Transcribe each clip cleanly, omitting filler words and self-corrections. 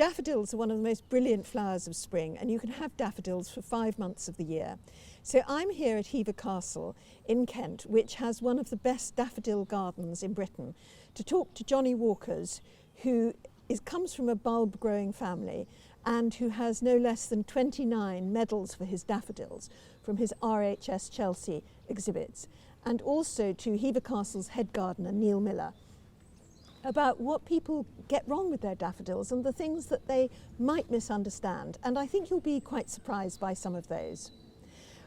Daffodils are one of the most brilliant flowers of spring, and you can have daffodils for 5 months of the year. So I'm here at Hever Castle in Kent, which has one of the best daffodil gardens in Britain, to talk to Johnny Walkers, who comes from a bulb growing family and who has no less than 29 medals for his daffodils from his RHS Chelsea exhibits, and also to Hever Castle's head gardener Neil Miller, about what people get wrong with their daffodils and the things that they might misunderstand. And I think you'll be quite surprised by some of those.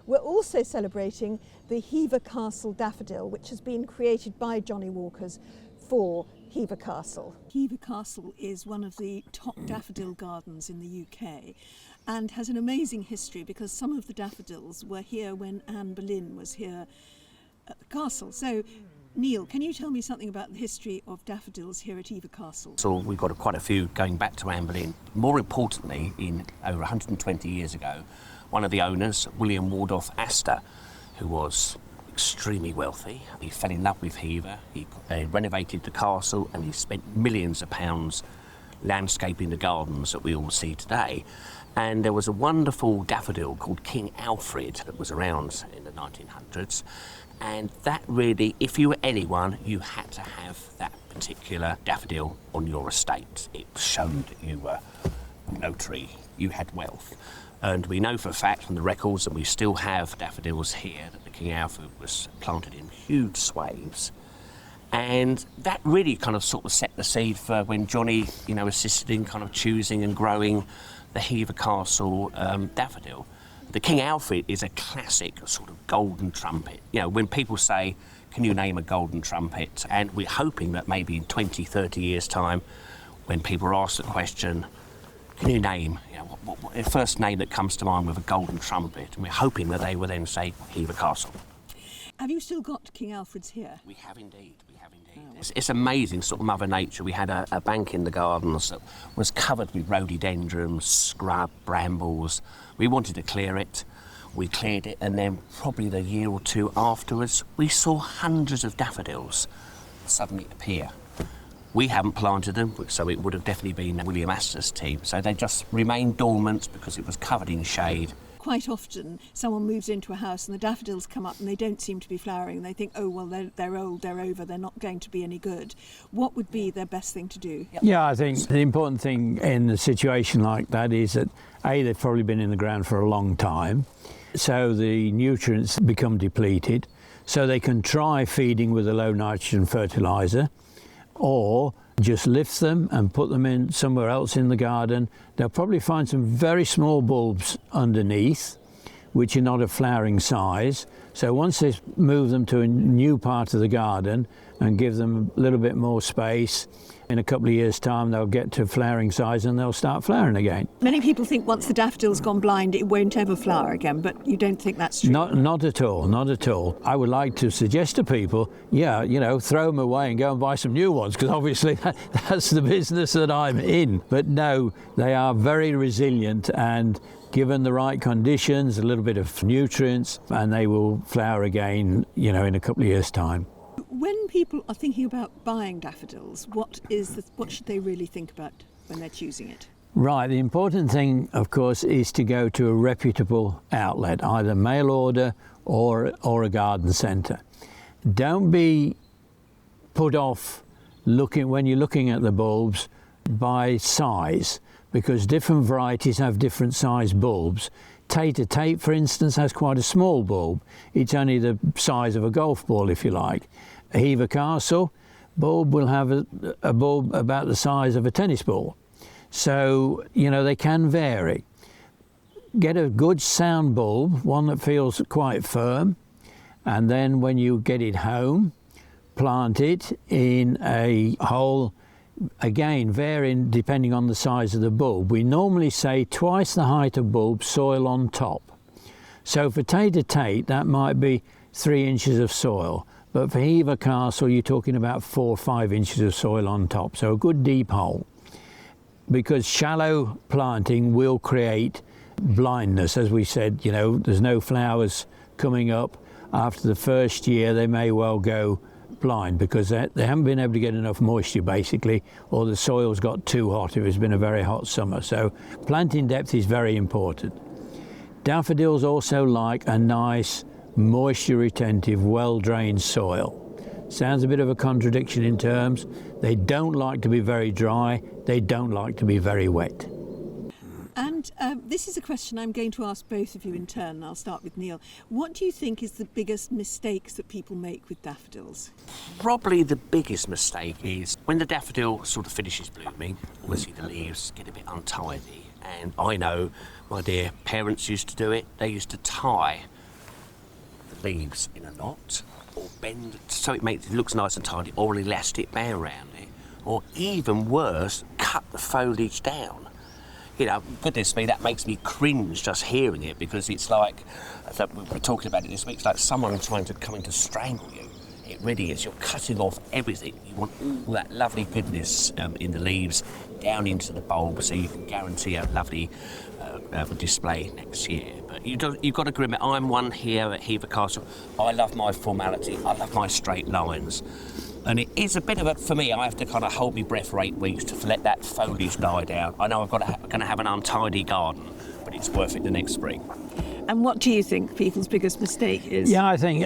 We're also celebrating the Hever Castle daffodil, which has been created by Johnny Walkers for Hever Castle. Hever Castle is one of the top daffodil gardens in the UK and has an amazing history, because some of the daffodils were here when Anne Boleyn was here at the castle. So Neil, can you tell me something about the history of daffodils here at Hever Castle? So we've got quite a few going back to Anne Boleyn. More importantly, in over 120 years ago, one of the owners, William Wardolph Astor, who was extremely wealthy, he fell in love with Hever. He renovated the castle and he spent millions of pounds landscaping the gardens that we all see today. And there was a wonderful daffodil called King Alfred that was around in the 1900s. And that really, if you were anyone, you had to have that particular daffodil on your estate. It showed that you were notary, you had wealth. And we know for a fact from the records that we still have daffodils here, that the King Alfred was planted in huge swathes. And that really kind of sort of set the seed for when Johnny, assisted in kind of choosing and growing the Hever Castle daffodil. The King Alfred is a classic sort of golden trumpet. When people say, can you name a golden trumpet? And we're hoping that maybe in 20, 30 years' time, when people are asked the question, can you name, what the first name that comes to mind with a golden trumpet? And we're hoping that they will then say Hever Castle. Have you still got King Alfred's here? We have indeed. It's amazing, sort of Mother Nature. We had a bank in the gardens that was covered with rhododendrons, scrub, brambles. We wanted to clear it. We cleared it, and then probably the year or two afterwards, we saw hundreds of daffodils suddenly appear. We haven't planted them, so it would have definitely been William Astor's team. So they just remained dormant because it was covered in shade. Quite often someone moves into a house and the daffodils come up and they don't seem to be flowering. They think, oh, well, they're old, they're over, they're not going to be any good. What would be their best thing to do? Yeah, I think the important thing in a situation like that is that, A, they've probably been in the ground for a long time, so the nutrients become depleted, so they can try feeding with a low nitrogen fertiliser, or just lift them and put them in somewhere else in the garden. They'll probably find some very small bulbs underneath, which are not of flowering size. So once they move them to a new part of the garden and give them a little bit more space, in a couple of years' time they'll get to flowering size and they'll start flowering again. Many people think once the daffodil's gone blind it won't ever flower again, but you don't think that's true? Not at all, not at all. I would like to suggest to people, throw them away and go and buy some new ones, because obviously that's the business that I'm in. But no, they are very resilient, and given the right conditions, a little bit of nutrients, and they will flower again, in a couple of years' time. When people are thinking about buying daffodils, what should they really think about when they're choosing it? Right, the important thing, of course, is to go to a reputable outlet, either mail order or a garden centre. Don't be put off when you're looking at the bulbs by size, because different varieties have different size bulbs. Tate, for instance, has quite a small bulb. It's only the size of a golf ball, if you like. A Hever Castle bulb will have a bulb about the size of a tennis ball. So, they can vary. Get a good sound bulb, one that feels quite firm, and then when you get it home, plant it in a hole, again varying depending on the size of the bulb. We normally say twice the height of bulb, soil on top. So for Tate, that might be 3 inches of soil. But for Hever Castle, you're talking about 4 or 5 inches of soil on top, so a good deep hole. Because shallow planting will create blindness, as we said, there's no flowers coming up. After the first year, they may well go blind because they haven't been able to get enough moisture basically, or the soil's got too hot if it's been a very hot summer. So planting depth is very important. Daffodils also like a nice moisture retentive, well-drained soil. Sounds a bit of a contradiction in terms. They don't like to be very dry, they don't like to be very wet. And this is a question I'm going to ask both of you in turn, and I'll start with Neil. What do you think is the biggest mistakes that people make with daffodils? Probably the biggest mistake is when the daffodil sort of finishes blooming, obviously the leaves get a bit untidy. And I know my dear parents used to do it. They used to tie the leaves in a knot or bend so it looks nice and tidy, or an elastic band around it, or even worse, cut the foliage down. You know, goodness me, that makes me cringe just hearing it, because it's like, we were talking about it this week, it's like someone trying to come in to strangle you. It really is. You're cutting off everything. You want all that lovely goodness in the leaves down into the bulb, so you can guarantee a lovely display next year. But you've got to agree with me. I'm one here at Hever Castle. I love my formality. I love my straight lines. And it is a bit of for me, I have to kind of hold my breath for 8 weeks to let that foliage die down. I know I'm going to have an untidy garden, but it's worth it the next spring. And what do you think people's biggest mistake is? Yeah, I think,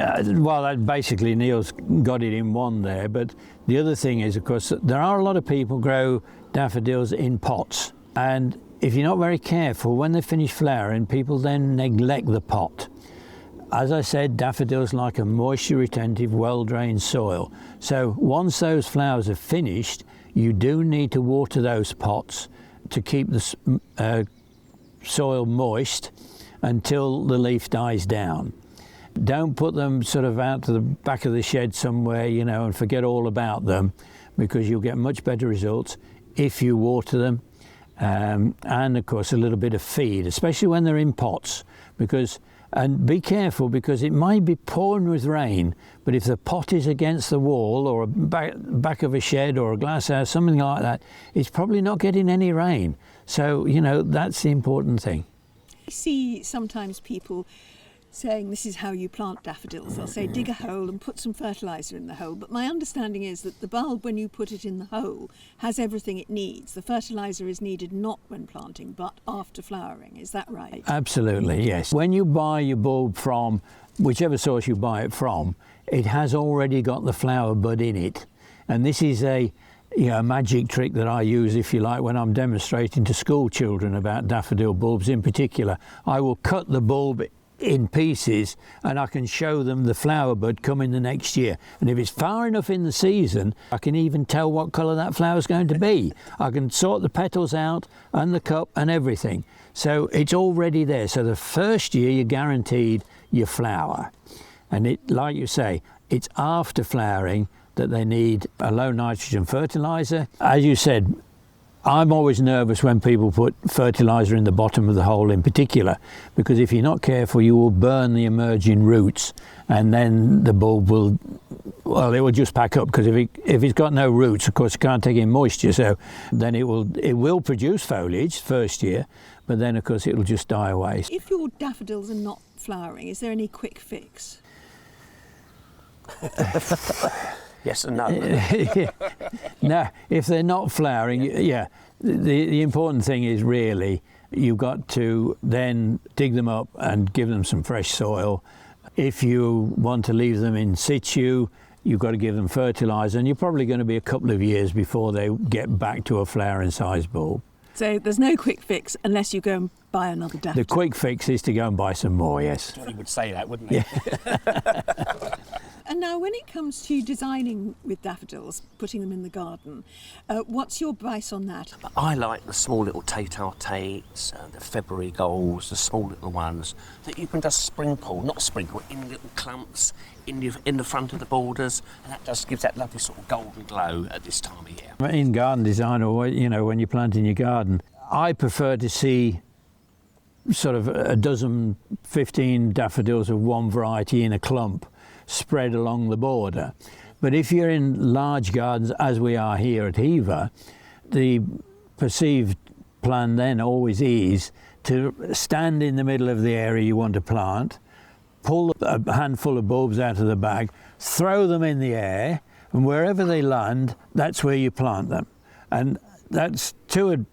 basically Neil's got it in one there, but the other thing is, of course, there are a lot of people grow daffodils in pots, and if you're not very careful, when they finish flowering, people then neglect the pot. As I said, daffodils like a moisture-retentive, well-drained soil. So once those flowers are finished, you do need to water those pots to keep the soil moist until the leaf dies down. Don't put them sort of out to the back of the shed somewhere, and forget all about them, because you'll get much better results if you water them. And of course a little bit of feed, especially when they're in pots, and be careful, because it might be pouring with rain, but if the pot is against the wall or back of a shed or a glass house, something like that, it's probably not getting any rain. So, that's the important thing. I see sometimes people saying this is how you plant daffodils. They'll say dig a hole and put some fertiliser in the hole. But my understanding is that the bulb, when you put it in the hole, has everything it needs. The fertiliser is needed not when planting, but after flowering. Is that right? Absolutely, yes. When you buy your bulb from whichever source you buy it from, it has already got the flower bud in it. And this is a magic trick that I use, if you like, when I'm demonstrating to school children about daffodil bulbs in particular. I will cut the bulb in pieces and I can show them the flower bud coming the next year. And if it's far enough in the season, I can even tell what colour that flower's going to be. I can sort the petals out and the cup and everything. So it's already there. So the first year you're guaranteed your flower. And it, like you say, it's after flowering that they need a low nitrogen fertiliser. As you said, I'm always nervous when people put fertiliser in the bottom of the hole in particular, because if you're not careful you will burn the emerging roots, and then the bulb will just pack up, because if it's got no roots, of course it can't take in moisture, so then it will produce foliage first year, but then of course it will just die away. If your daffodils are not flowering, is there any quick fix? Yes and no. No, if they're not flowering, yeah. The important thing is really you've got to then dig them up and give them some fresh soil. If you want to leave them in situ, you've got to give them fertiliser, and you're probably going to be a couple of years before they get back to a flowering size bulb. So there's no quick fix unless you go and buy another daffodil. The quick fix is to go and buy some more, yes. He would say that, wouldn't he? Yeah. And now when it comes to designing with daffodils, putting them in the garden, what's your advice on that? I like the small little tete-a-tetes, the February golds, the small little ones that you can just sprinkle in little clumps in the front of the borders, and that just gives that lovely sort of golden glow at this time of year. In garden design, or when you're planting your garden, I prefer to see sort of a dozen, 15 daffodils of one variety in a clump spread along the border. But if you're in large gardens, as we are here at Hever, the perceived plan then always is to stand in the middle of the area you want to plant, pull a handful of bulbs out of the bag, throw them in the air, and wherever they land, that's where you plant them. And that's two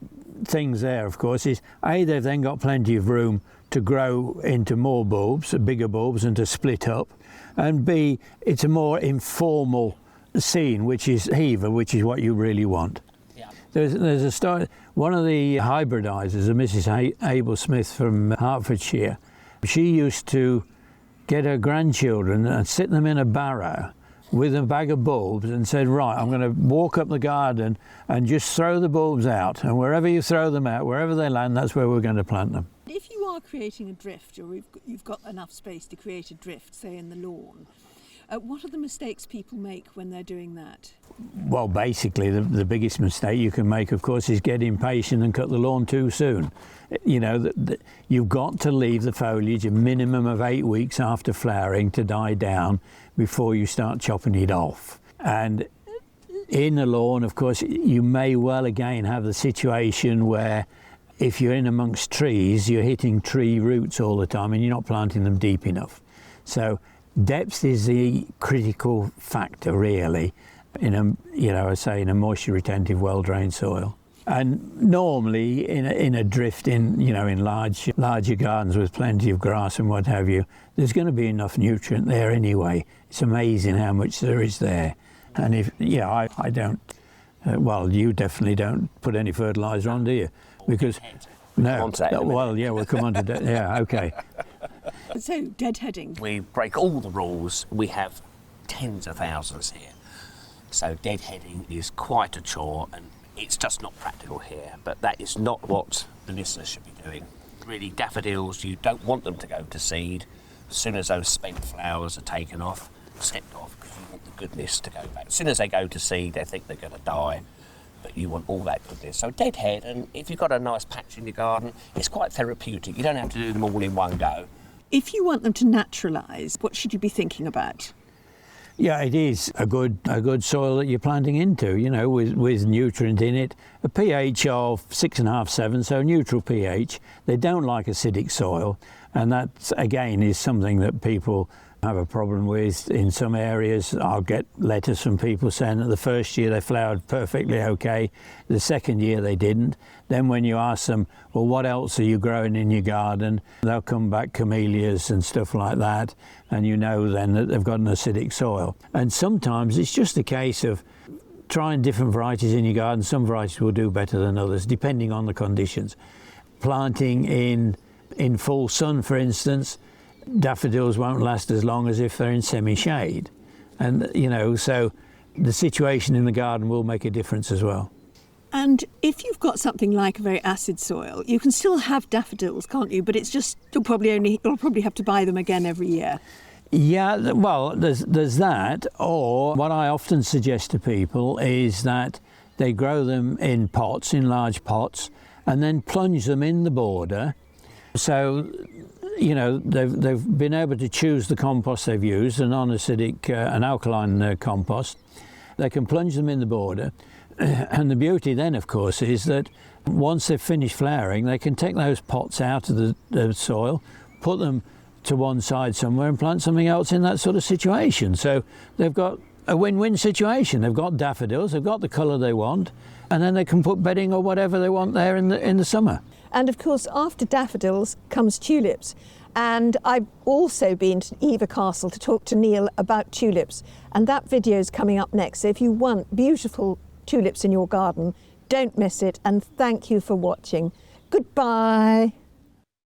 things there, of course, is A, they've then got plenty of room to grow into more bulbs, bigger bulbs, and to split up, and B, it's a more informal scene, which is Hever, which is what you really want. Yeah. There's a story. One of the hybridizers, a Mrs. Abel Smith from Hertfordshire, she used to get her grandchildren and sit them in a barrow with a bag of bulbs and said, right, I'm going to walk up the garden and just throw the bulbs out, and wherever you throw them out, wherever they land, that's where we're going to plant them. If you are creating a drift, or you've got enough space to create a drift, say in the lawn, what are the mistakes people make when they're doing that? Well, basically, the biggest mistake you can make, of course, is get impatient and cut the lawn too soon. You know, you've got to leave the foliage a minimum of 8 weeks after flowering to die down before you start chopping it off. And in a lawn, of course, you may well again have the situation where if you're in amongst trees, you're hitting tree roots all the time and you're not planting them deep enough. So depth is the critical factor, really, in a moisture retentive, well-drained soil. And normally in a drift in larger gardens with plenty of grass and what have you, there's going to be enough nutrient there anyway. It's amazing how much there is there. And I don't, you definitely don't put any fertiliser on, do you? Because no, well, yeah, we'll come on to yeah, okay. So, deadheading. We break all the rules. We have tens of thousands here. So deadheading is quite a chore, and it's just not practical here. But that is not what the listeners should be doing. Really, daffodils, you don't want them to go to seed. As soon as those spent flowers are taken off, stepped off, because you want the goodness to go back. As soon as they go to seed, they think they're going to die. But you want all that goodness. So deadhead, and if you've got a nice patch in your garden, it's quite therapeutic. You don't have to do them all in one go. If you want them to naturalise, what should you be thinking about? Yeah, it is a good soil that you're planting into, with nutrient in it. A pH of 6.5, 7, so neutral pH. They don't like acidic soil, and that, again, is something that people have a problem with in some areas. I'll get letters from people saying that the first year they flowered perfectly okay, the second year they didn't. Then when you ask them, well, what else are you growing in your garden? They'll come back camellias and stuff like that, and you know then that they've got an acidic soil. And sometimes it's just a case of trying different varieties in your garden. Some varieties will do better than others, depending on the conditions. Planting in full sun, for instance, daffodils won't last as long as if they're in semi-shade. And, so the situation in the garden will make a difference as well. And if you've got something like a very acid soil, you can still have daffodils, can't you? But it's just, you'll probably have to buy them again every year. Yeah, well, there's that. Or what I often suggest to people is that they grow them in pots, in large pots, and then plunge them in the border. So, they've been able to choose the compost they've used, an non-acidic, an alkaline compost. They can plunge them in the border. And the beauty then, of course, is that once they've finished flowering, they can take those pots out of the soil, put them to one side somewhere and plant something else in that sort of situation. So they've got a win-win situation. They've got daffodils, they've got the colour they want, and then they can put bedding or whatever they want there in the summer. And of course, after daffodils comes tulips. And I've also been to Hever Castle to talk to Neil about tulips. And that video is coming up next. So if you want beautiful tulips in your garden, don't miss it. And thank you for watching. Goodbye.